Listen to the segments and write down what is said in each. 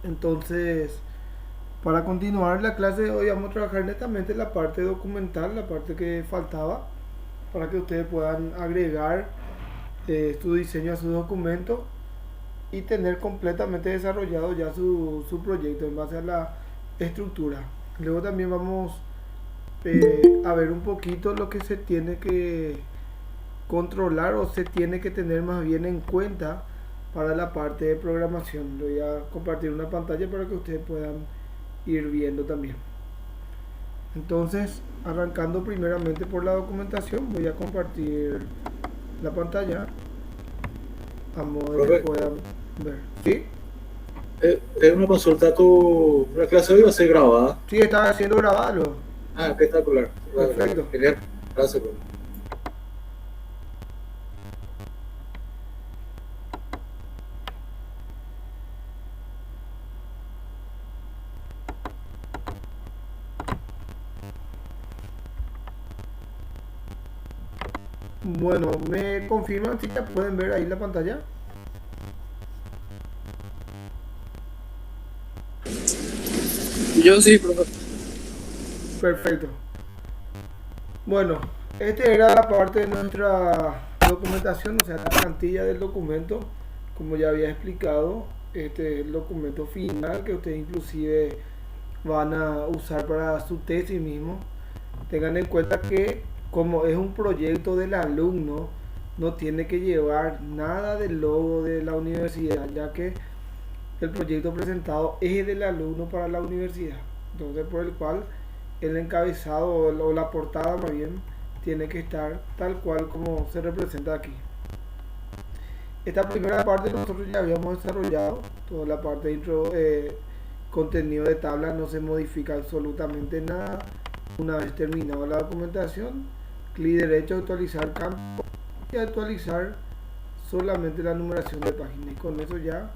Entonces, para continuar la clase de hoy vamos a trabajar netamente la parte documental, la parte que faltaba, para que ustedes puedan agregar su diseño a su documento y tener completamente desarrollado ya su proyecto en base a la estructura. Luego también vamos a ver un poquito lo que se tiene que controlar o se tiene que tener más bien en cuenta para la parte de programación. Le voy a compartir una pantalla para que ustedes puedan ir viendo también. Entonces, arrancando primeramente por la documentación, voy a compartir la pantalla a modo de que Profe, puedan ver. ¿Sí? es una consulta. La clase hoy va a ser grabada. Sí, está haciendo grabado. Ah, espectacular. Vale, Perfecto. genial. Gracias, profe. Bueno, ¿me confirman si ya pueden ver ahí la pantalla? Yo sí, profe. Perfecto. Bueno, este era la parte de nuestra documentación, o sea, la plantilla del documento, como ya había explicado, este es el documento final que ustedes inclusive van a usar para su tesis mismo. Tengan en cuenta que como es un proyecto del alumno, no tiene que llevar nada del logo de la universidad, ya que el proyecto presentado es del alumno para la universidad. Entonces, por el cual el encabezado o la portada más bien tiene que estar tal cual como se representa aquí. Esta primera parte nosotros ya habíamos desarrollado, toda la parte de intro, contenido de tabla, no se modifica absolutamente nada. Una vez terminada la documentación, clic derecho, actualizar campo y actualizar solamente la numeración de página, y con eso ya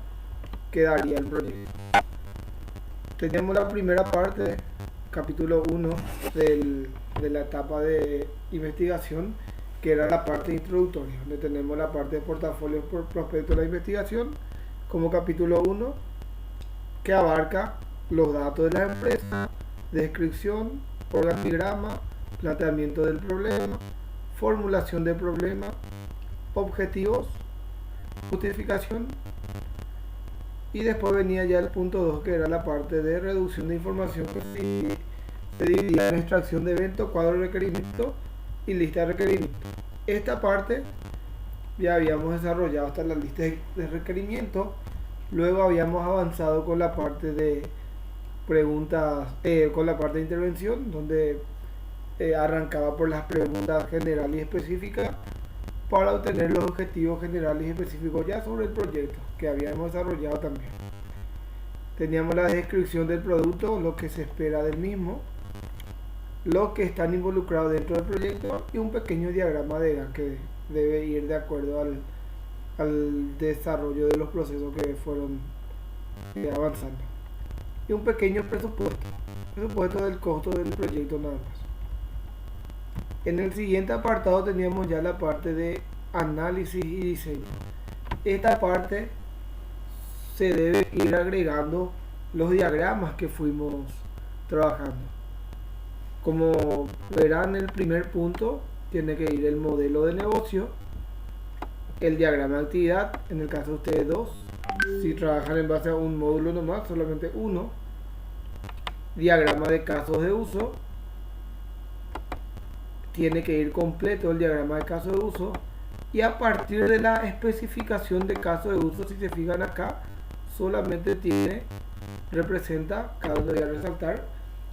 quedaría el proyecto. Teníamos la primera parte, capítulo 1 de la etapa de investigación, que era la parte introductoria, donde tenemos la parte de portafolio por prospecto de la investigación como capítulo 1, que abarca los datos de la empresa, descripción, organigrama, planteamiento del problema, formulación del problema, objetivos, justificación, y después venía ya el punto 2, que era la parte de reducción de información, que se dividía en extracción de evento, cuadro de requerimiento y lista de requerimientos. Esta parte ya habíamos desarrollado hasta la lista de requerimientos. Luego habíamos avanzado con la parte de preguntas, con la parte de intervención, donde arrancaba por las preguntas generales y específicas para obtener los objetivos generales y específicos ya sobre el proyecto que habíamos desarrollado también. Teníamos la descripción del producto, lo que se espera del mismo, los que están involucrados dentro del proyecto y un pequeño diagrama de GAN que debe ir de acuerdo al desarrollo de los procesos que fueron avanzando. Y un pequeño presupuesto del costo del proyecto nada más. En el siguiente apartado teníamos ya la parte de análisis y diseño. Esta parte se debe ir agregando los diagramas que fuimos trabajando. Como verán, el primer punto tiene que ir el modelo de negocio, el diagrama de actividad, en el caso de ustedes dos, si trabajan en base a un módulo nomás, solamente uno, diagrama de casos de uso, tiene que ir completo el diagrama de caso de uso, y a partir de la especificación de caso de uso, si se fijan acá, solamente representa, cada uno voy a resaltar,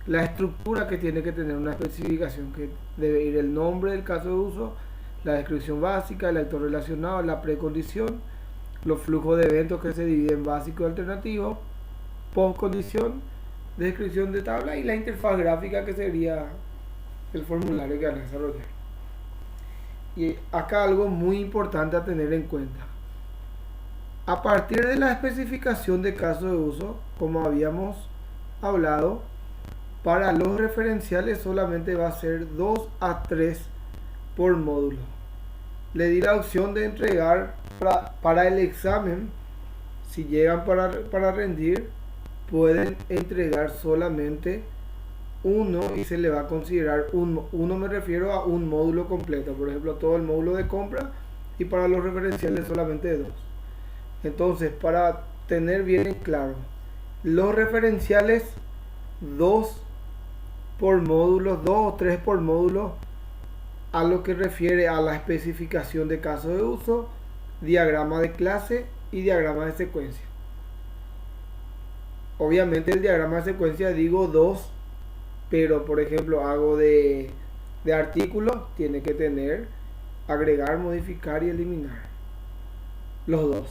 la estructura que tiene que tener una especificación, que debe ir el nombre del caso de uso, la descripción básica, el actor relacionado, la precondición, los flujos de eventos que se dividen en básico y alternativo, postcondición, descripción de tabla y la interfaz gráfica, que sería el formulario que van a desarrollar. Y acá algo muy importante a tener en cuenta. A partir de la especificación de caso de uso, como habíamos hablado, para los referenciales solamente va a ser 2 a 3 por módulo. Le di la opción de entregar para el examen, si llegan para rendir, pueden entregar solamente uno y se le va a considerar uno, me refiero a un módulo completo, por ejemplo todo el módulo de compra, y para los referenciales solamente dos. Entonces, para tener bien en claro, los referenciales, dos por módulo, dos o tres por módulo, a lo que refiere a la especificación de caso de uso, diagrama de clase y diagrama de secuencia. Obviamente el diagrama de secuencia digo dos, pero por ejemplo hago de artículo, tiene que tener agregar, modificar y eliminar, los dos.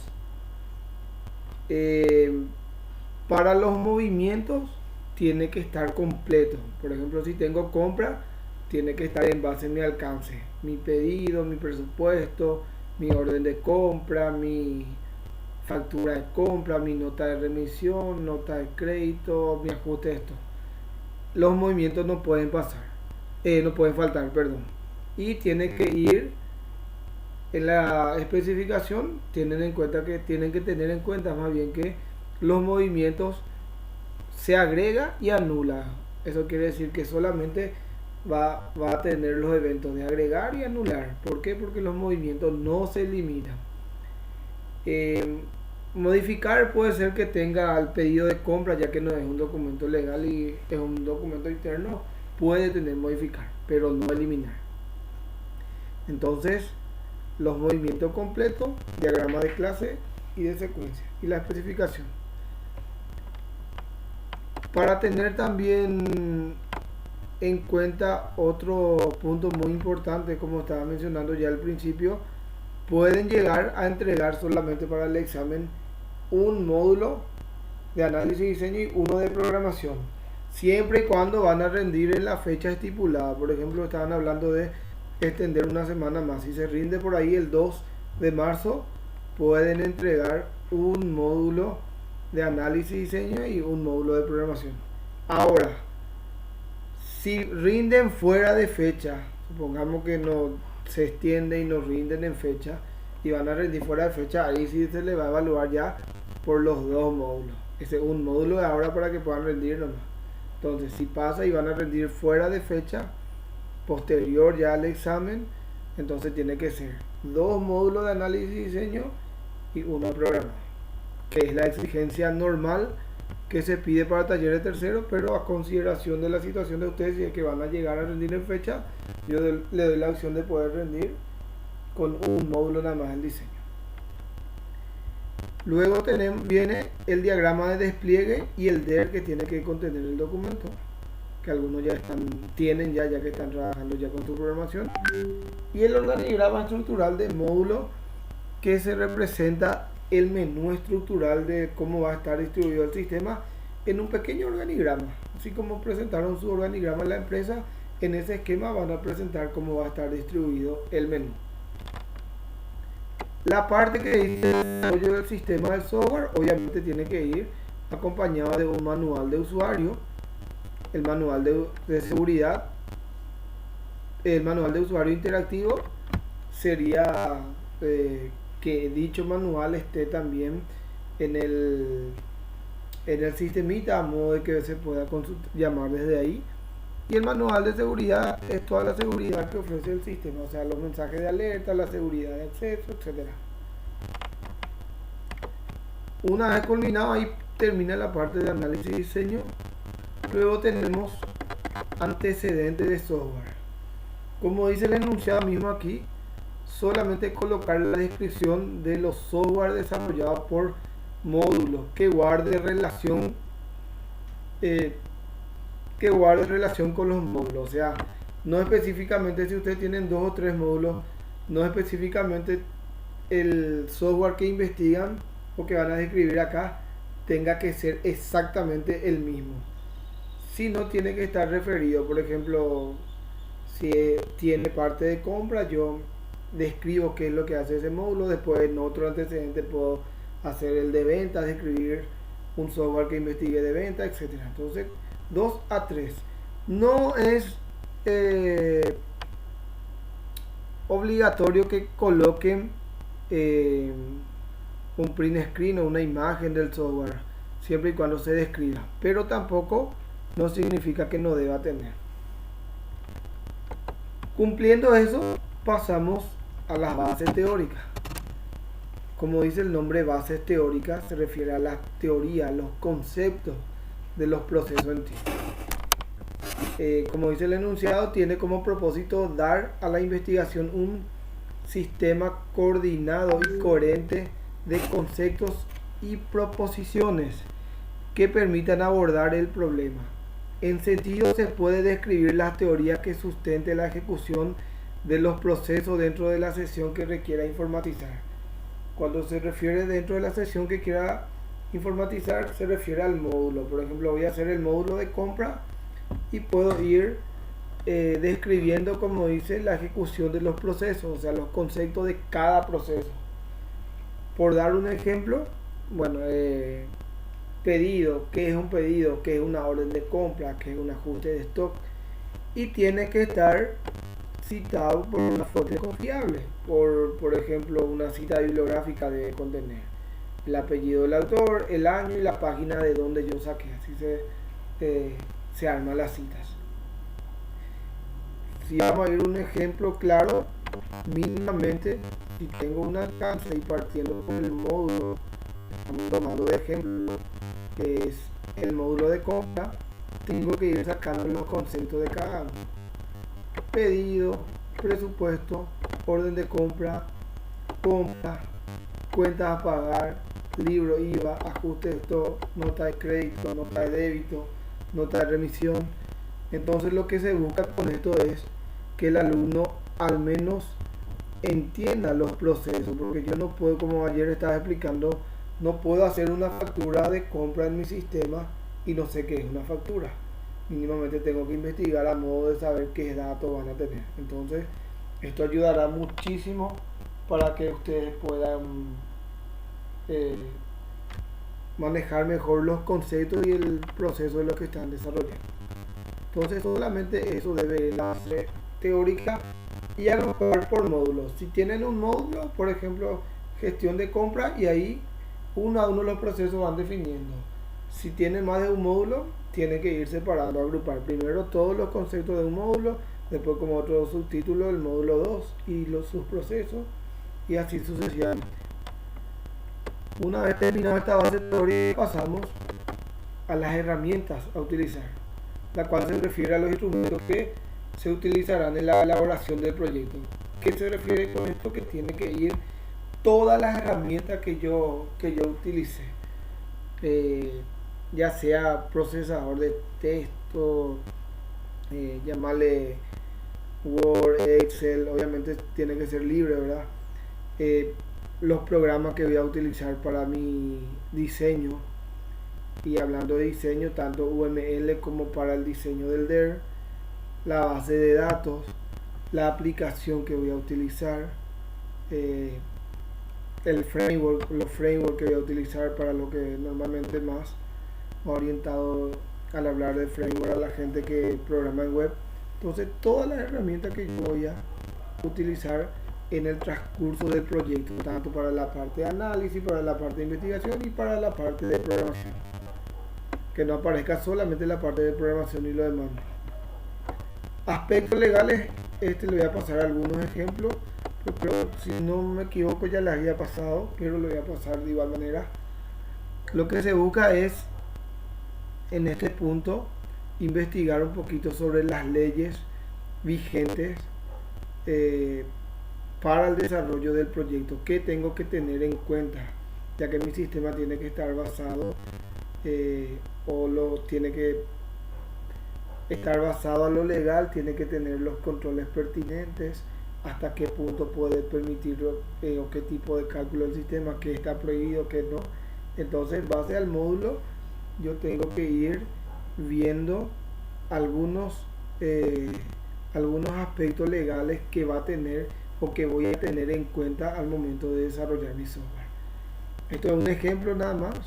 Para los movimientos tiene que estar completo. Por ejemplo, si tengo compra, tiene que estar en base a mi alcance, mi pedido, mi presupuesto, mi orden de compra, mi factura de compra, mi nota de remisión, nota de crédito, mi ajuste de esto. Los movimientos no pueden pasar, no pueden faltar, perdón. Y tiene que ir en la especificación, tienen que tener en cuenta más bien que los movimientos se agrega y anula. Eso quiere decir que solamente va a tener los eventos de agregar y anular. ¿Por qué? Porque los movimientos no se eliminan. Modificar puede ser que tenga el pedido de compra, ya que no es un documento legal y es un documento interno, puede tener modificar, pero no eliminar. Entonces, los movimientos completos, diagrama de clase y de secuencia, y la especificación. Para tener también en cuenta otro punto muy importante, como estaba mencionando ya al principio, pueden llegar a entregar solamente para el examen un módulo de análisis y diseño y uno de programación, siempre y cuando van a rendir en la fecha estipulada. Por ejemplo, estaban hablando de extender una semana más. Si se rinde por ahí el 2 de marzo, pueden entregar un módulo de análisis y diseño y un módulo de programación. Ahora, si rinden fuera de fecha, supongamos que no se extiende y no rinden en fecha y van a rendir fuera de fecha, ahí sí se le va a evaluar ya por los dos módulos. Ese un módulo de ahora para que puedan rendir nomás. Entonces, si pasa y van a rendir fuera de fecha, posterior ya al examen, entonces tiene que ser dos módulos de análisis y diseño y uno de programa, que es la exigencia normal que se pide para talleres terceros, pero a consideración de la situación de ustedes, si es que van a llegar a rendir en fecha, yo le doy la opción de poder rendir con un módulo nada más el diseño. Luego viene el diagrama de despliegue y el DER que tiene que contener el documento, que algunos ya tienen ya que están trabajando ya con su programación, y el organigrama estructural de módulo, que se representa el menú estructural de cómo va a estar distribuido el sistema en un pequeño organigrama. Así como presentaron su organigrama en la empresa, en ese esquema van a presentar cómo va a estar distribuido el menú. La parte que dice desarrollo del sistema del software obviamente tiene que ir acompañado de un manual de usuario, el manual de seguridad, el manual de usuario interactivo. Sería que dicho manual esté también en el sistemita, a modo de que se pueda llamar desde ahí. Y el manual de seguridad es toda la seguridad que ofrece el sistema, o sea, los mensajes de alerta, la seguridad de acceso, etc. Una vez culminado, ahí termina la parte de análisis y diseño. Luego tenemos antecedentes de software. Como dice el enunciado mismo aquí, solamente colocar la descripción de los software desarrollados por módulos que guarde relación con los módulos. O sea, no específicamente si ustedes tienen 2 o 3 módulos, no específicamente el software que investigan o que van a describir acá tenga que ser exactamente el mismo, sino tiene que estar referido. Por ejemplo, si tiene parte de compra, yo describo qué es lo que hace ese módulo. Después en otro antecedente puedo hacer el de venta, describir un software que investigue de venta, etcétera. Entonces 2 a 3. No es obligatorio que coloquen un print screen o una imagen del software. siempre y cuando se describa, pero tampoco no significa que no deba tener. Cumpliendo eso, pasamos a las bases teóricas. Como dice el nombre, bases teóricas, se refiere a la teoría, los conceptos de los procesos en sí. Como dice el enunciado, tiene como propósito dar a la investigación un sistema coordinado y coherente de conceptos y proposiciones que permitan abordar el problema. En sentido, se puede describir las teorías que sustenten la ejecución de los procesos dentro de la sesión que requiera informatizar. Cuando se refiere dentro de la sesión que quiera informatizar, se refiere al módulo. Por ejemplo, voy a hacer el módulo de compra y puedo ir describiendo, como dice, la ejecución de los procesos, o sea, los conceptos de cada proceso. Por dar un ejemplo, bueno, pedido, ¿qué es un pedido? ¿Qué es una orden de compra? ¿Qué es un ajuste de stock? Y tiene que estar citado por una fuente confiable. Por ejemplo, una cita bibliográfica debe contener el apellido del autor, el año y la página de donde yo saqué. Así se arman las citas. Si vamos a ir un ejemplo claro, mínimamente, si tengo un alcance y partiendo por el módulo, estamos tomando de ejemplo, que es el módulo de compra, tengo que ir sacando los conceptos de cada uno. Pedido, presupuesto, orden de compra, cuentas a pagar, libro, IVA, ajuste de stock, nota de crédito, nota de débito, nota de remisión. Entonces lo que se busca con esto es que el alumno al menos entienda los procesos, porque yo no puedo, como ayer estaba explicando, no puedo hacer una factura de compra en mi sistema y no sé qué es una factura. Mínimamente tengo que investigar a modo de saber qué datos van a tener. Entonces esto ayudará muchísimo para que ustedes puedan manejar mejor los conceptos y el proceso de lo que están desarrollando. Entonces solamente eso debe ir a la base teórica y a lo mejor por módulos. Si tienen un módulo, por ejemplo, gestión de compra, y ahí uno a uno los procesos van definiendo. Si tienen más de un módulo, tienen que ir separando, agrupar primero todos los conceptos de un módulo, después como otro subtítulo el módulo 2 y sus procesos, y así sucesivamente. Una vez terminada esta base teórica, pasamos a las herramientas a utilizar, la cual se refiere a los instrumentos que se utilizarán en la elaboración del proyecto. ¿Qué se refiere con esto? Que tiene que ir todas las herramientas que yo utilice, ya sea procesador de texto, llamarle Word, Excel, obviamente tiene que ser libre, ¿verdad? Los programas que voy a utilizar para mi diseño, y hablando de diseño, tanto UML como para el diseño del DER, la base de datos, la aplicación que voy a utilizar, el framework, los frameworks que voy a utilizar para lo que normalmente más orientado al hablar de framework a la gente que programa en web. Entonces todas las herramientas que yo voy a utilizar en el transcurso del proyecto, tanto para la parte de análisis, para la parte de investigación y para la parte de programación, que no aparezca solamente la parte de programación y lo demás. Aspectos legales, le voy a pasar algunos ejemplos, pero si no me equivoco ya les había pasado, pero lo voy a pasar de igual manera. Lo que se busca es, en este punto, investigar un poquito sobre las leyes vigentes para el desarrollo del proyecto. ¿Qué tengo que tener en cuenta? Ya que mi sistema tiene que estar basado tiene que estar basado a lo legal, tiene que tener los controles pertinentes, hasta qué punto puede permitirlo, o qué tipo de cálculo del sistema, qué está prohibido, qué no. Entonces, base al módulo, yo tengo que ir viendo algunos aspectos legales que va a tener o que voy a tener en cuenta al momento de desarrollar mi software. Esto es un ejemplo nada más.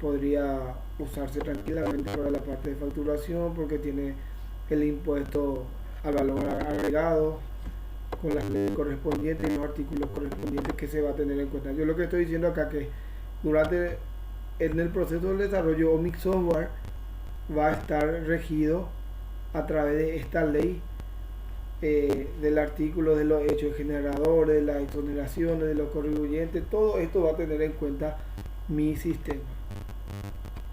Podría usarse tranquilamente para la parte de facturación, porque tiene el impuesto al valor agregado con las leyes correspondientes y los artículos correspondientes que se va a tener en cuenta. Yo lo que estoy diciendo acá, que durante en el proceso del desarrollo Omic Software va a estar regido a través de esta ley, del artículo de los hechos generadores, de las exoneraciones, de los contribuyentes. Todo esto va a tener en cuenta mi sistema,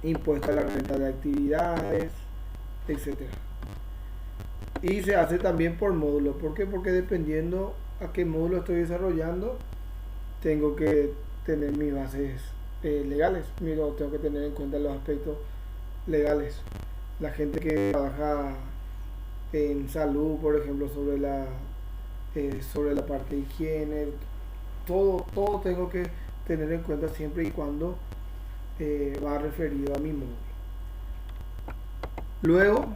impuesto a la renta de actividades, etcétera. Y se hace también por módulo. ¿Por qué? Porque dependiendo a qué módulo estoy desarrollando, tengo que tener mis bases legales. Tengo que tener en cuenta los aspectos legales. La gente que trabaja en salud, por ejemplo, sobre la parte de higiene, todo tengo que tener en cuenta siempre y cuando va referido a mi módulo. Luego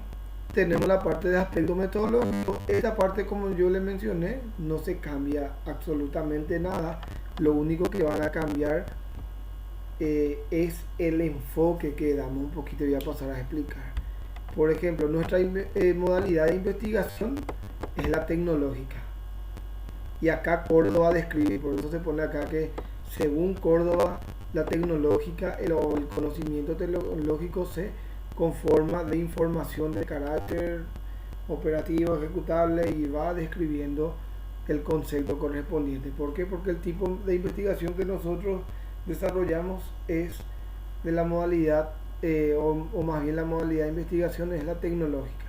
tenemos la parte de aspecto metodológico. Esta parte, como yo le mencioné, no se cambia absolutamente nada. Lo único que van a cambiar es el enfoque que damos. Un poquito voy a pasar a explicar. Por ejemplo, nuestra modalidad de investigación es la tecnológica. Y acá Córdoba describe, por eso se pone acá que según Córdoba, la tecnológica o el conocimiento tecnológico se conforma de información de carácter operativo, ejecutable, y va describiendo el concepto correspondiente. ¿Por qué? Porque el tipo de investigación que nosotros desarrollamos es de la modalidad, o más bien la modalidad de investigación es la tecnológica.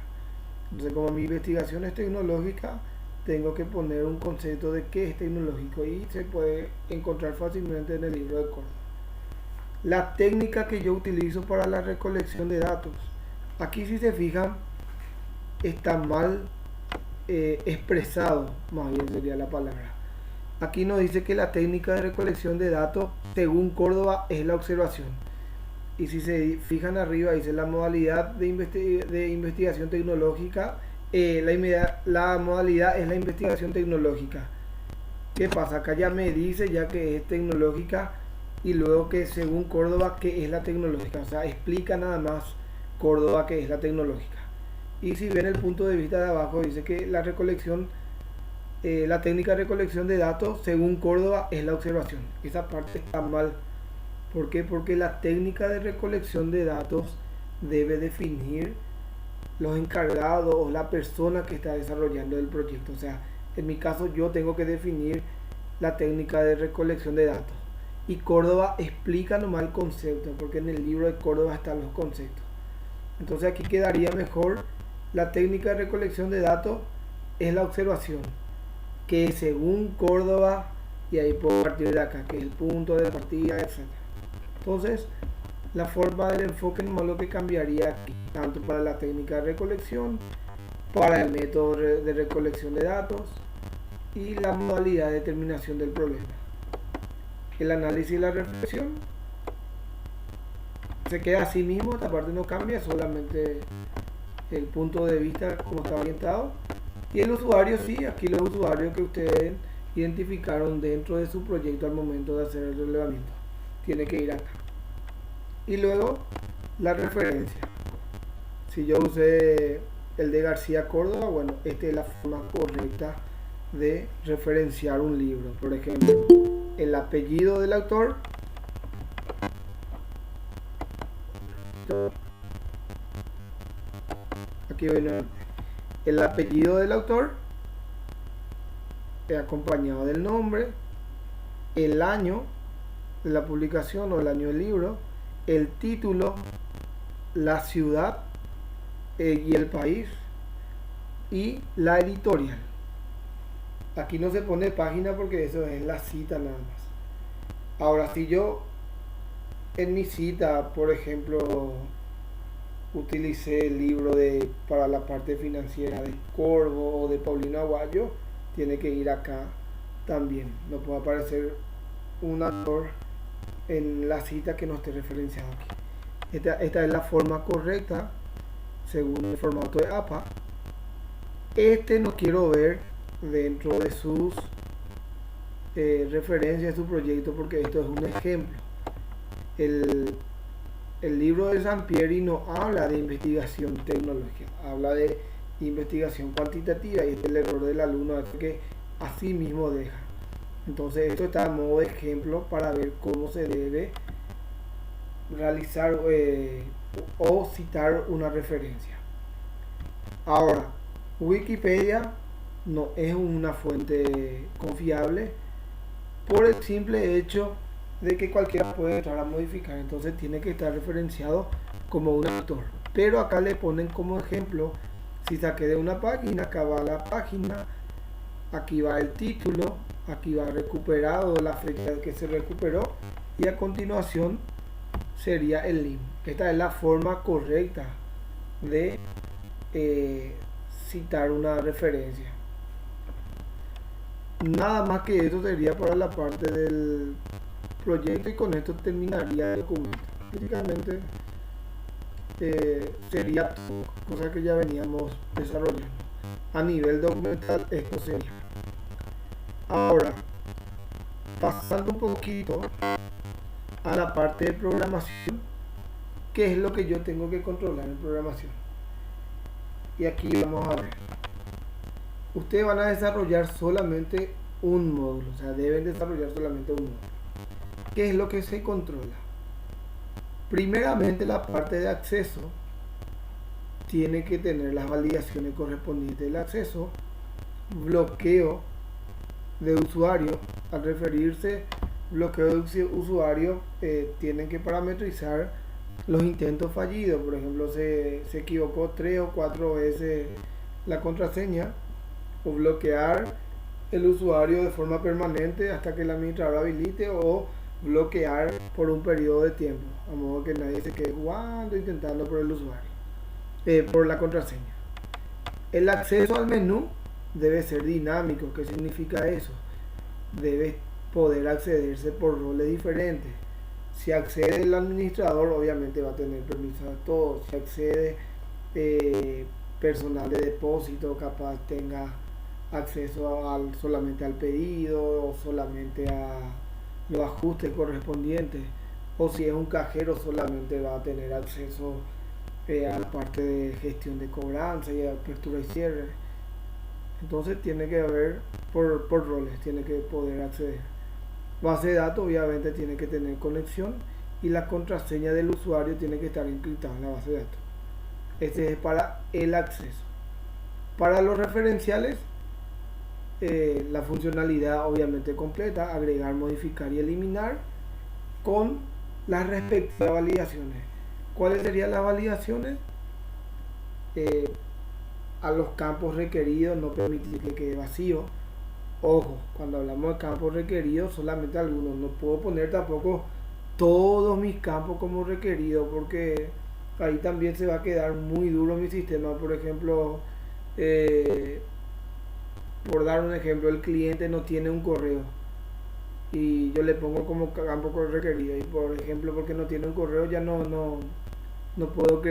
Entonces, como mi investigación es tecnológica, tengo que poner un concepto de qué es tecnológico, y se puede encontrar fácilmente en el libro de Córdoba. La técnica que yo utilizo para la recolección de datos, aquí si se fijan está mal expresado, más bien sería la palabra. Aquí nos dice que la técnica de recolección de datos según Córdoba es la observación, y si se fijan arriba dice la modalidad de investigación tecnológica, la modalidad es la investigación tecnológica. ¿Qué pasa? Acá ya me dice ya que es tecnológica, y luego que según Córdoba que es la tecnológica, o sea, explica nada más Córdoba que es la tecnológica. Y si ven el punto de vista de abajo, dice que la recolección, la técnica de recolección de datos según Córdoba es la observación. Esa parte está mal. ¿Por qué? Porque la técnica de recolección de datos debe definir los encargados o la persona que está desarrollando el proyecto. O sea, en mi caso yo tengo que definir la técnica de recolección de datos, y Córdoba explica nomás el concepto, porque en el libro de Córdoba están los conceptos. Entonces aquí quedaría mejor: la técnica de recolección de datos es la observación, que según Córdoba, y ahí puedo partir de acá, que es el punto de partida, etc. Entonces, la forma del enfoque nomás lo que cambiaría aquí, tanto para la técnica de recolección, para el método de recolección de datos y la modalidad de determinación del problema. El análisis y la reflexión se queda así mismo, esta parte no cambia, solamente el punto de vista como está orientado. Y el usuario, sí, aquí los usuarios que ustedes identificaron dentro de su proyecto al momento de hacer el relevamiento, tiene que ir acá. Y luego la referencia. Si yo usé el de García Córdoba, bueno, esta es la forma correcta de referenciar un libro. Por ejemplo, el apellido del autor, aquí viene el apellido del autor acompañado del nombre, el año de la publicación o el año del libro, el título, la ciudad y el país, y la editorial. Aquí no se pone página porque eso es la cita nada más. Ahora, si yo en mi cita, por ejemplo, utilicé el libro para la parte financiera de Corvo o de Paulino Aguayo, tiene que ir acá también. No puede aparecer un autor en la cita que no esté referenciado aquí. Esta es la forma correcta según el formato de APA. No quiero ver dentro de sus referencias de su proyecto, porque esto es un ejemplo. El libro de Sampieri no habla de investigación tecnológica, habla de investigación cuantitativa, y este es el error del alumno, que así mismo deja. Entonces esto está a modo de ejemplo para ver cómo se debe realizar o citar una referencia. Ahora, Wikipedia no es una fuente confiable por el simple hecho de que cualquiera puede entrar a modificar, entonces tiene que estar referenciado como un autor. Pero acá le ponen como ejemplo, si saqué de una página, acá va la página, aquí va el título, aquí va recuperado, la fecha que se recuperó, y a continuación sería el link. Esta es la forma correcta de citar una referencia. Nada más que eso sería para la parte del proyecto, y con esto terminaría el documento. Prácticamente sería todo, cosa que ya veníamos desarrollando. A nivel documental esto sería. Ahora, pasando un poquito a la parte de programación, ¿qué es lo que yo tengo que controlar en programación? Y aquí vamos a ver. Ustedes van a desarrollar solamente un módulo, o sea, deben desarrollar solamente un módulo. ¿Qué es lo que se controla? Primeramente, la parte de acceso tiene que tener las validaciones correspondientes del acceso, bloqueo de usuario. Al referirse bloqueo de usuario, tienen que parametrizar los intentos fallidos. Por ejemplo, se equivocó 3 o 4 veces la contraseña, o bloquear el usuario de forma permanente hasta que el administrador habilite, o bloquear por un periodo de tiempo, a modo que nadie se quede jugando intentando por el usuario, por la contraseña. El acceso al menú debe ser dinámico. ¿Qué significa eso? Debe poder accederse por roles diferentes. Si accede el administrador, obviamente va a tener permiso a todos. Si accede personal de depósito, capaz tenga acceso solamente al pedido, o solamente a los ajustes correspondientes, o si es un cajero solamente va a tener acceso a la parte de gestión de cobranza y apertura y cierre. Entonces tiene que haber por roles, tiene que poder acceder. Base de datos obviamente tiene que tener conexión, y la contraseña del usuario tiene que estar encriptada en la base de datos. Este es para el acceso. Para los referenciales, la funcionalidad obviamente completa: agregar, modificar y eliminar, con las respectivas validaciones. ¿Cuáles serían las validaciones? A los campos requeridos no permitir que quede vacío. Ojo, cuando hablamos de campos requeridos, solamente algunos, no puedo poner tampoco todos mis campos como requeridos, porque ahí también se va a quedar muy duro mi sistema. Por ejemplo, por dar un ejemplo, el cliente no tiene un correo y yo le pongo como campo requerido, y por ejemplo, porque no tiene un correo, ya no puedo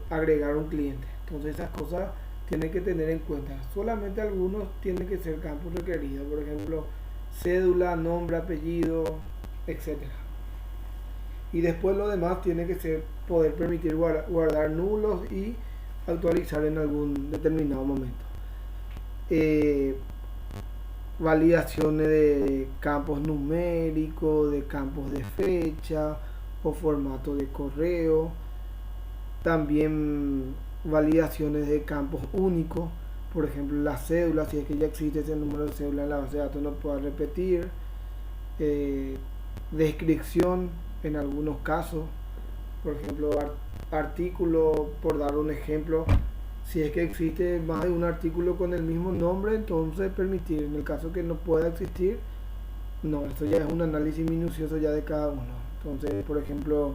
agregar un cliente. Entonces esas cosas tienen que tener en cuenta. Solamente algunos tienen que ser campos requeridos, por ejemplo, cédula, nombre, apellido, etcétera. Y después lo demás tiene que ser poder permitir guardar nulos y actualizar en algún determinado momento. Validaciones de campos numéricos, de campos de fecha o formato de correo. También validaciones de campos únicos, por ejemplo la cédula, si es que ya existe ese número de cédula en la base de datos, no pueda repetir. Descripción en algunos casos, por ejemplo artículo, por dar un ejemplo, si es que existe más de un artículo con el mismo nombre, entonces permitir. En el caso que no pueda existir, no, esto ya es un análisis minucioso ya de cada uno. Entonces, por ejemplo,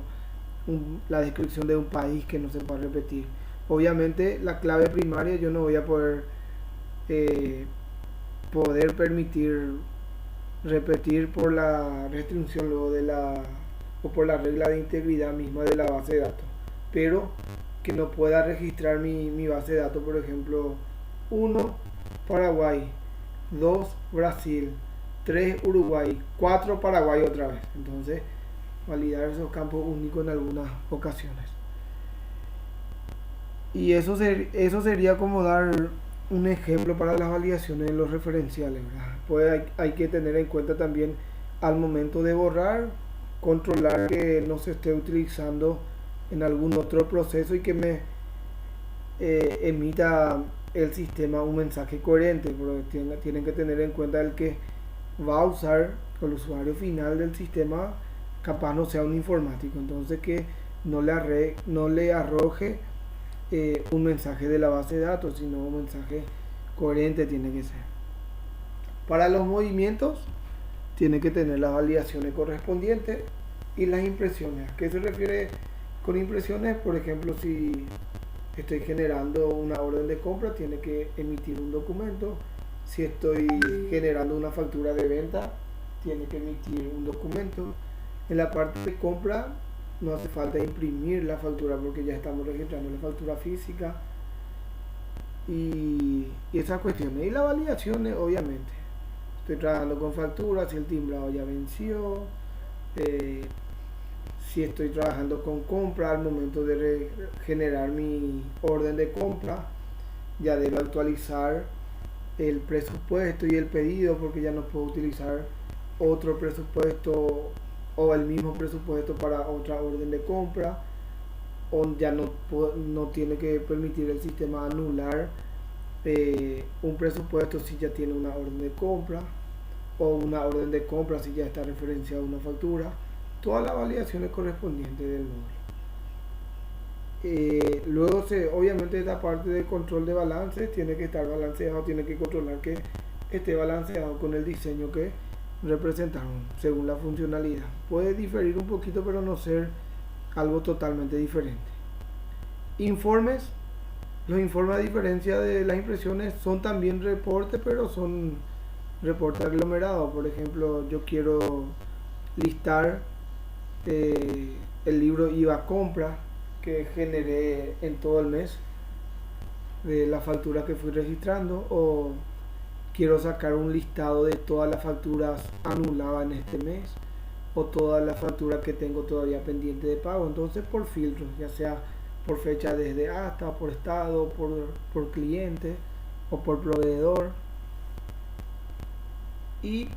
la descripción de un país que no se pueda repetir. Obviamente la clave primaria yo no voy a poder permitir repetir por la restricción luego o por la regla de integridad misma de la base de datos, pero que no pueda registrar mi base de datos, por ejemplo, 1 Paraguay, 2 Brasil, 3 Uruguay, 4 Paraguay otra vez. Entonces validar esos campos únicos en algunas ocasiones. Y eso sería como dar un ejemplo para las validaciones de los referenciales, ¿verdad? Pues hay que tener en cuenta también al momento de borrar controlar que no se esté utilizando en algún otro proceso y que me emita el sistema un mensaje coherente, porque tienen que tener en cuenta el que va a usar el usuario final del sistema, capaz no sea un informático, entonces que no le arroje un mensaje de la base de datos, sino un mensaje coherente tiene que ser. Para los movimientos tiene que tener las validaciones correspondientes y las impresiones. ¿A qué se refiere con impresiones? Por ejemplo, si estoy generando una orden de compra, tiene que emitir un documento. Si estoy generando una factura de venta, tiene que emitir un documento. En la parte de compra no hace falta imprimir la factura porque ya estamos registrando la factura física y esas cuestiones. Y las validaciones, obviamente. Estoy trabajando con facturas, si el timbrado ya venció, si estoy trabajando con compra al momento de generar mi orden de compra, ya debo actualizar el presupuesto y el pedido porque ya no puedo utilizar otro presupuesto o el mismo presupuesto para otra orden de compra, o ya no tiene que permitir el sistema anular un presupuesto si ya tiene una orden de compra, o una orden de compra si ya está referenciada una factura. Todas las validaciones correspondientes del módulo. Luego obviamente esta parte de control de balance tiene que estar balanceado, tiene que controlar que esté balanceado con el diseño que representaron según la funcionalidad. Puede diferir un poquito pero no ser algo totalmente diferente. Informes. Los informes, a diferencia de las impresiones, son también reportes, pero son reportes aglomerados. Por ejemplo, yo quiero listar el libro IVA compra que generé en todo el mes de la factura que fui registrando, o quiero sacar un listado de todas las facturas anuladas en este mes o todas las facturas que tengo todavía pendiente de pago. Entonces, por filtros, ya sea por fecha desde hasta, por estado, por cliente o por proveedor. Y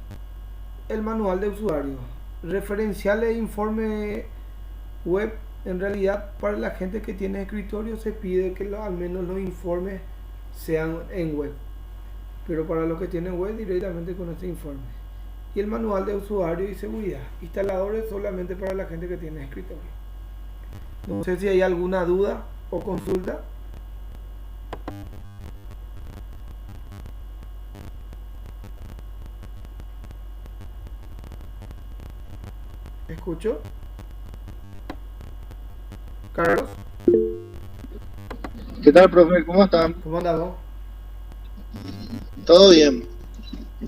el manual de usuario, referenciales e informe web. En realidad, para la gente que tiene escritorio se pide que al menos los informes sean en web, pero para los que tienen web directamente con este informe. Y el manual de usuario y seguridad, instaladores solamente para la gente que tiene escritorio. No sé si hay alguna duda o consulta. ¿Escucho? Carlos, ¿Qué tal, profe? ¿Cómo están? ¿cómo andas vos? ¿Todo bien?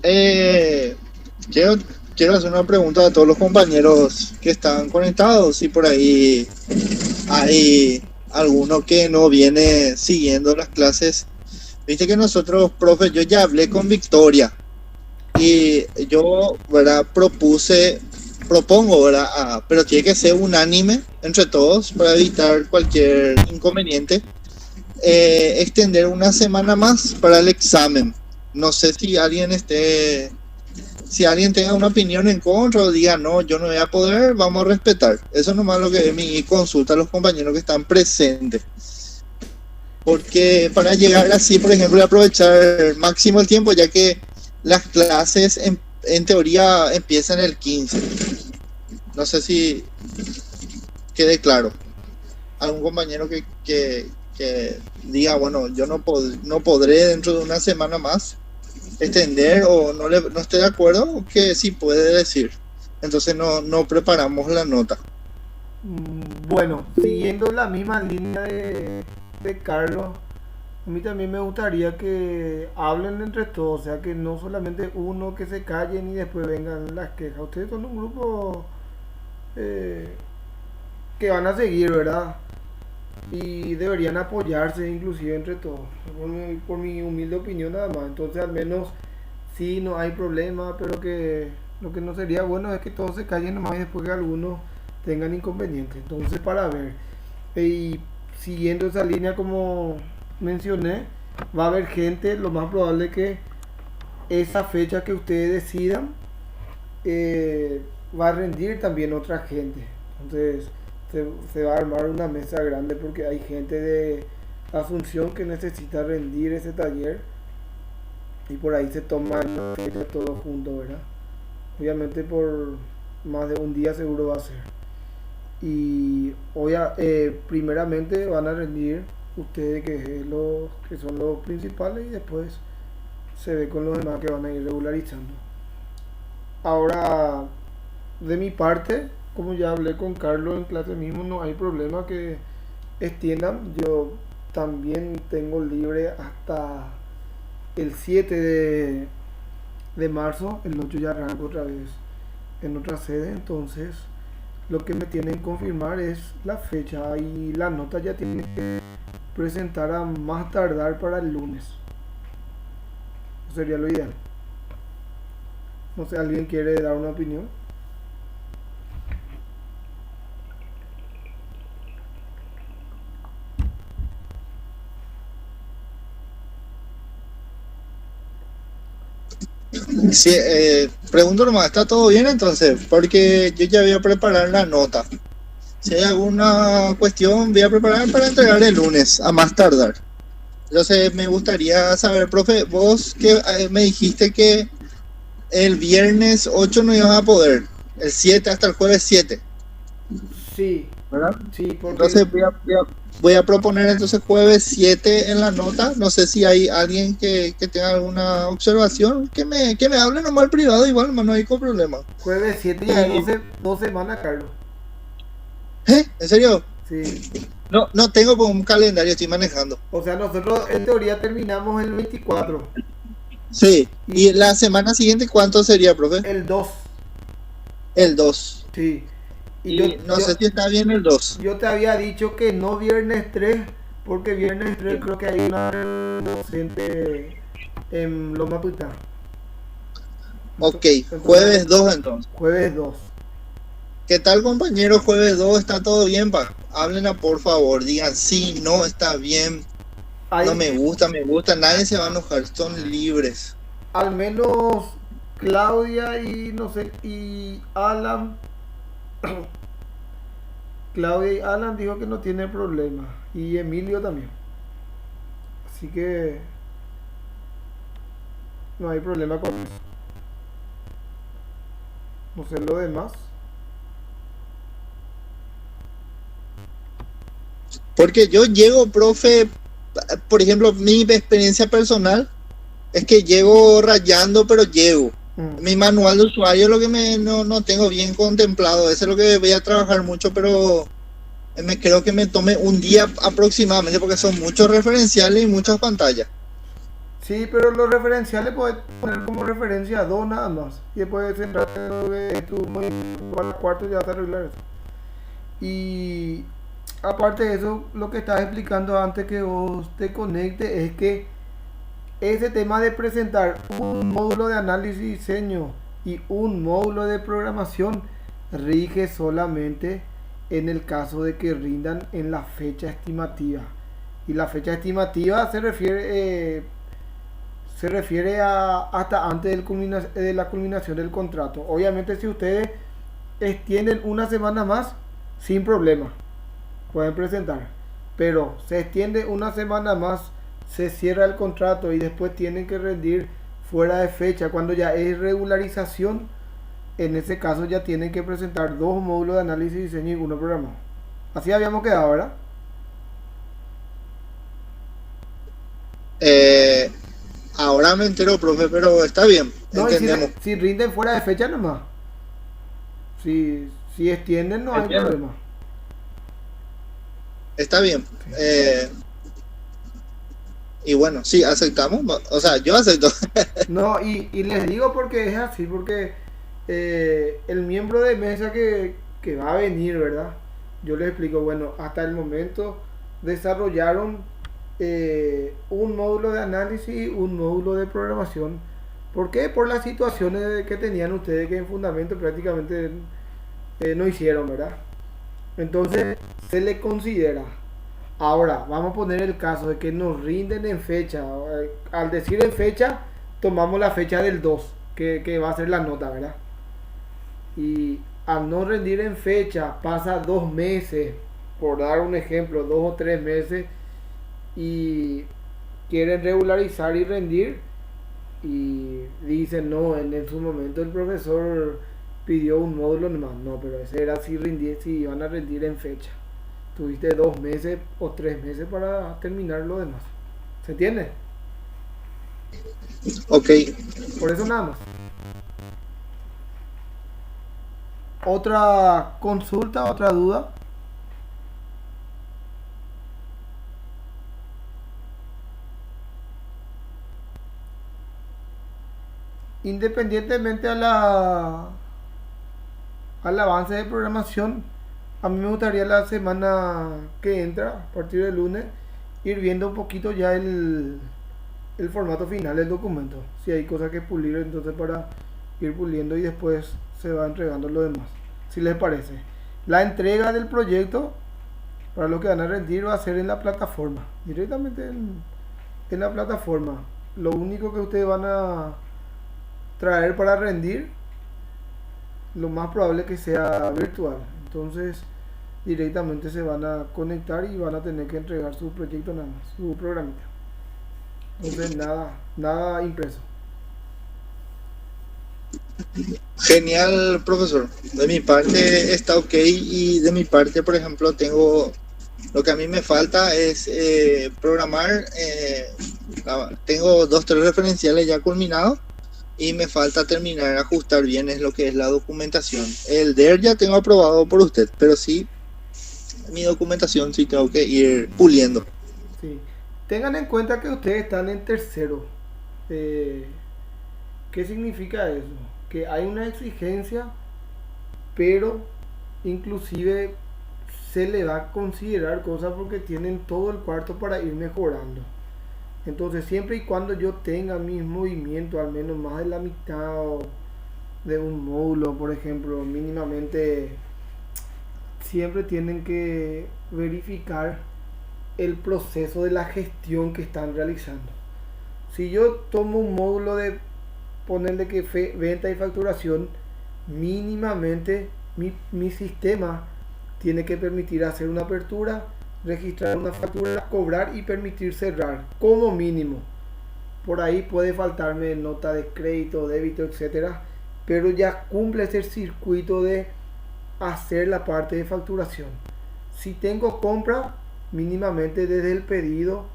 Quiero, quiero hacer una pregunta a todos los compañeros que están conectados. Si por ahí hay alguno que no viene siguiendo las clases. Viste que nosotros, profe, yo ya hablé con Victoria y yo, ¿verdad? Propongo, ¿verdad? Pero tiene que ser unánime entre todos para evitar cualquier inconveniente. Extender una semana más para el examen. No sé si alguien tenga una opinión en contra o diga no, yo no voy a poder, vamos a respetar. Eso nomás lo que es mi consulta a los compañeros que están presentes. Porque para llegar así, por ejemplo, y aprovechar máximo el tiempo, ya que las clases en teoría empiezan el 15. No sé si quede claro. Algún compañero que diga, bueno, yo no podré dentro de una semana más extender, o no estoy de acuerdo, que sí puede decir. Entonces no preparamos la nota. Bueno, siguiendo la misma línea de Carlos, a mí también me gustaría que hablen entre todos, o sea, que no solamente uno que se callen y después vengan las quejas. Ustedes son un grupo que van a seguir, ¿verdad? Y deberían apoyarse inclusive entre todos, por mi humilde opinión nada más. Entonces al menos sí, no hay problema, pero que lo que no sería bueno es que todos se callen nomás y después que algunos tengan inconvenientes. Entonces, para ver, y siguiendo esa línea como mencioné, va a haber gente, lo más probable que esa fecha que ustedes decidan va a rendir también otra gente. Entonces se va a armar una mesa grande porque hay gente de Asunción que necesita rendir ese taller y por ahí se toma una fecha todo junto, ¿verdad? Obviamente por más de un día seguro va a ser. Y primeramente van a rendir ustedes que es los que son los principales y después se ve con los demás que van a ir regularizando. Ahora, de mi parte, como ya hablé con Carlos en clase mismo, no hay problema que extiendan. Yo también tengo libre hasta el 7 de marzo, el 8 ya arranco otra vez en otra sede, entonces lo que me tienen que confirmar es la fecha y la nota ya tiene que presentar a más tardar para el lunes. Eso sería lo ideal. No sé, ¿alguien quiere dar una opinión? Sí, pregunto nomás, ¿está todo bien entonces? Porque yo ya voy a preparar la nota. Si hay alguna cuestión, voy a preparar para entregar el lunes, a más tardar. Entonces me gustaría saber, profe, vos que me dijiste que el viernes 8 no ibas a poder, el 7 hasta el jueves 7, Sí, ¿verdad? sí, porque Entonces voy a proponer entonces jueves 7 en la nota. No sé si hay alguien que tenga alguna observación, que me hable nomás al privado, igual no hay problema. jueves 7 ya es 12 semanas, Carlos. ¿En serio? Sí. No tengo un calendario, estoy manejando. O sea, nosotros en teoría terminamos el 24, Sí, y la semana siguiente, ¿cuánto sería, profe? el 2. El 2. Sí. Y no sé si está bien el 2. Yo te había dicho que no viernes 3, porque viernes 3 creo que hay una docente en Loma Puta. Ok, jueves 2 entonces. Jueves 2. ¿Qué tal, compañero? Jueves 2, ¿está todo bien, pa? Háblenla, por favor, digan sí, no, está bien, no me gusta, nadie se va a enojar, son libres. Al menos Claudia y no sé, y Alan. Claudia y Alan dijo que no tiene problema. Y Emilio también. Así que no hay problema con eso. No sé lo demás. Porque yo llego, profe, por ejemplo, mi experiencia personal es que llego rayando, pero llego. Mi manual de usuario es lo que no tengo bien contemplado. Eso es lo que voy a trabajar mucho, pero creo que me tome un día aproximadamente, porque son muchos referenciales y muchas pantallas. Sí, pero los referenciales puedes poner como referencia 2 nada más. Y después centrarte en lo que tú al cuarto ya vas a arreglar eso. Y aparte de eso, lo que estás explicando antes que vos te conectes es que ese tema de presentar un módulo de análisis y diseño y un módulo de programación rige solamente en el caso de que rindan en la fecha estimativa. Y la fecha estimativa se refiere a hasta antes de la culminación del contrato. Obviamente, si ustedes extienden una semana más, sin problema, pueden presentar. Pero se extiende una semana más, se cierra el contrato y después tienen que rendir fuera de fecha. Cuando ya es regularización, en ese caso ya tienen que presentar 2 módulos de análisis, diseño y 1 programado. Así habíamos quedado, ¿verdad? Ahora me entero, profe, pero está bien, No, entendemos. si rinden fuera de fecha nomás. Si extienden no hay problema. Está bien. Y bueno, sí, aceptamos. O sea, yo acepto. No, y les digo porque es así, porque el miembro de mesa que va a venir, ¿verdad? Yo les explico, bueno, hasta el momento desarrollaron un módulo de análisis, un módulo de programación. ¿Por qué? Por las situaciones que tenían ustedes que en fundamento prácticamente no hicieron, ¿verdad? Entonces se le considera. Ahora, vamos a poner el caso de que nos rinden en fecha. Al decir en fecha, tomamos la fecha del 2, que va a ser la nota, ¿verdad? y al no rendir en fecha pasa 2 meses, por dar un ejemplo, 2 o 3 meses, y quieren regularizar y rendir y dicen no, en su momento el profesor pidió un módulo nomás, no, pero ese era si iban a rendir en fecha. Tuviste 2 meses o 3 meses para terminar lo demás. ¿Se entiende? Ok. Por eso nada más. Otra consulta, otra duda. Independientemente al avance de programación, a mí me gustaría la semana que entra, a partir del lunes, ir viendo un poquito ya el formato final del documento. Si hay cosas que pulir, entonces para ir puliendo y después se va entregando lo demás. Si les parece. La entrega del proyecto para los que van a rendir va a ser en la plataforma. Directamente en la plataforma. Lo único que ustedes van a traer para rendir, lo más probable es que sea virtual. Entonces directamente se van a conectar y van a tener que entregar su proyecto nada más, su programita. Entonces nada impreso. Genial, profesor. De mi parte está ok y de mi parte, por ejemplo, lo que a mí me falta es programar. Tengo 2 o 3 referenciales ya culminados y me falta terminar, ajustar bien es lo que es la documentación. El DER ya tengo aprobado por usted, pero sí, mi documentación sí tengo que ir puliendo. Sí. Tengan en cuenta que ustedes están en tercero. ¿Qué significa eso? Que hay una exigencia, pero inclusive se le va a considerar cosas porque tienen todo el cuarto para ir mejorando. Entonces siempre y cuando yo tenga mis movimientos al menos más de la mitad de un módulo, por ejemplo, mínimamente, siempre tienen que verificar el proceso de la gestión que están realizando. Si yo tomo un módulo de ponerle que venta y facturación, mínimamente mi sistema tiene que permitir hacer una apertura, registrar una factura, cobrar y permitir cerrar, como mínimo. Por ahí puede faltarme nota de crédito, débito, etcétera, pero ya cumple ese circuito de hacer la parte de facturación. Si tengo compra, mínimamente desde el pedido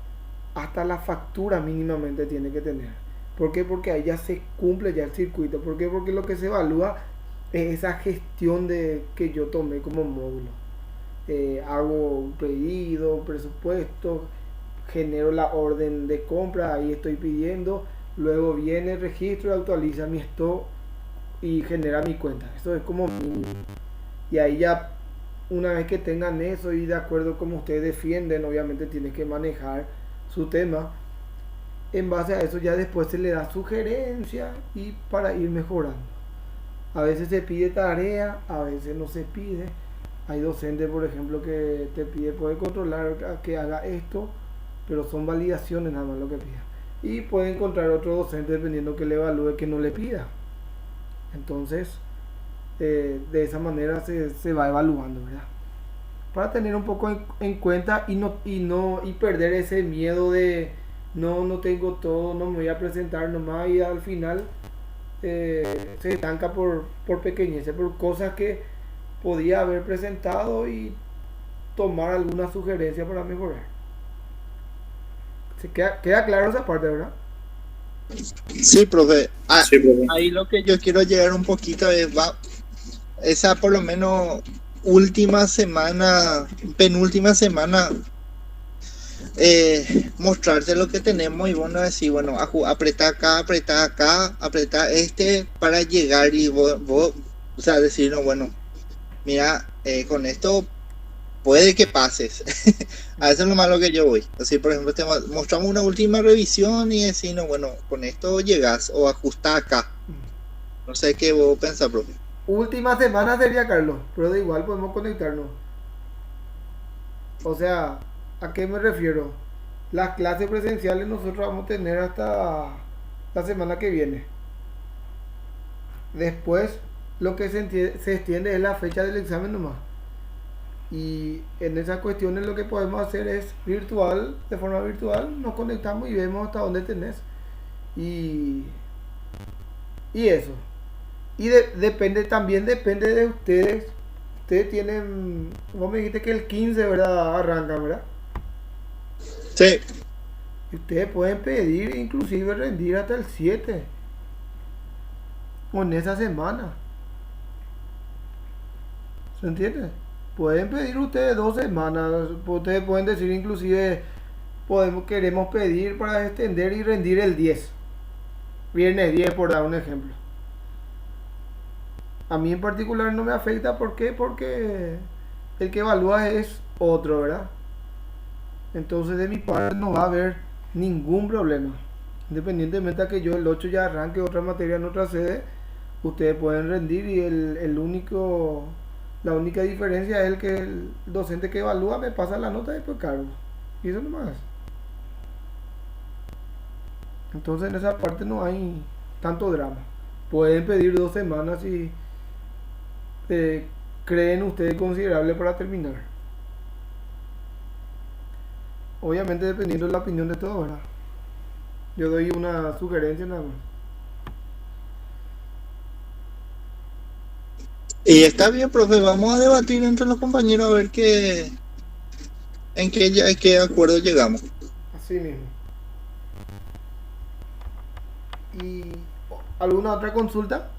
hasta la factura mínimamente tiene que tener. ¿Por qué? Porque ahí ya se cumple ya el circuito. ¿Por qué? Porque lo que se evalúa es esa gestión que yo tomé como módulo. Hago un pedido, presupuesto, genero la orden de compra, ahí estoy pidiendo, luego viene el registro, actualiza mi stock y genera mi cuenta. Esto es como mínimo. Y ahí ya, una vez que tengan eso y de acuerdo como ustedes defienden, obviamente tienen que manejar su tema. En base a eso ya después se le da sugerencia y para ir mejorando. A veces se pide tarea, a veces no se pide. Hay docentes, por ejemplo, que te pide poder controlar que haga esto, pero son validaciones nada más lo que pida. Y puede encontrar otro docente dependiendo que le evalúe que no le pida. Entonces, de esa manera se va evaluando, ¿verdad? Para tener un poco en cuenta y perder ese miedo de no tengo todo, no me voy a presentar nomás y al final se estanca por pequeñeces, por cosas que podía haber presentado y tomar alguna sugerencia para mejorar. ¿Se queda claro esa parte, verdad? Sí, profe. Sí, profe. Ahí lo que yo quiero llegar un poquito es esa por lo menos última semana, penúltima semana, mostrarte lo que tenemos y bueno, decir, bueno, apretar acá, apretar para llegar y vos, o sea, decir, no, bueno, mira, con esto puede que pases. A eso es lo malo que yo voy. Así, por ejemplo, te mostramos una última revisión y decir, no, bueno, con esto llegas o ajustás acá. No sé qué vos pensás, profe. Última semana sería, Carlos, pero de igual podemos conectarnos. O sea, ¿a qué me refiero? Las clases presenciales nosotros vamos a tener hasta la semana que viene. Después, lo que se extiende es la fecha del examen nomás. Y en esas cuestiones lo que podemos hacer es virtual, de forma virtual, nos conectamos y vemos hasta dónde tenés. Y, y eso. Y depende, también depende de ustedes. Ustedes tienen, vos me dijiste que el 15, ¿verdad? Arranca, ¿verdad? Sí, Y ustedes pueden pedir, inclusive rendir hasta el 7. O en esa semana. ¿Se entiende? Pueden pedir ustedes 2 semanas. Ustedes pueden decir inclusive, queremos pedir para extender y rendir el 10. Viernes 10 por dar un ejemplo. A mí en particular no me afecta. ¿Por qué? Porque el que evalúa es otro, ¿verdad? Entonces de mi parte no va a haber ningún problema. Independientemente de que yo el 8 ya arranque otra materia en otra sede, ustedes pueden rendir y la única diferencia es el que el docente que evalúa me pasa la nota y después cargo. Y eso nomás. Entonces en esa parte no hay tanto drama. Pueden pedir 2 semanas si creen ustedes considerable para terminar. Obviamente dependiendo de la opinión de todos, ¿verdad? Yo doy una sugerencia nada más. y está bien, profe. Vamos a debatir entre los compañeros a ver qué acuerdo llegamos. Así mismo. ¿Y alguna otra consulta?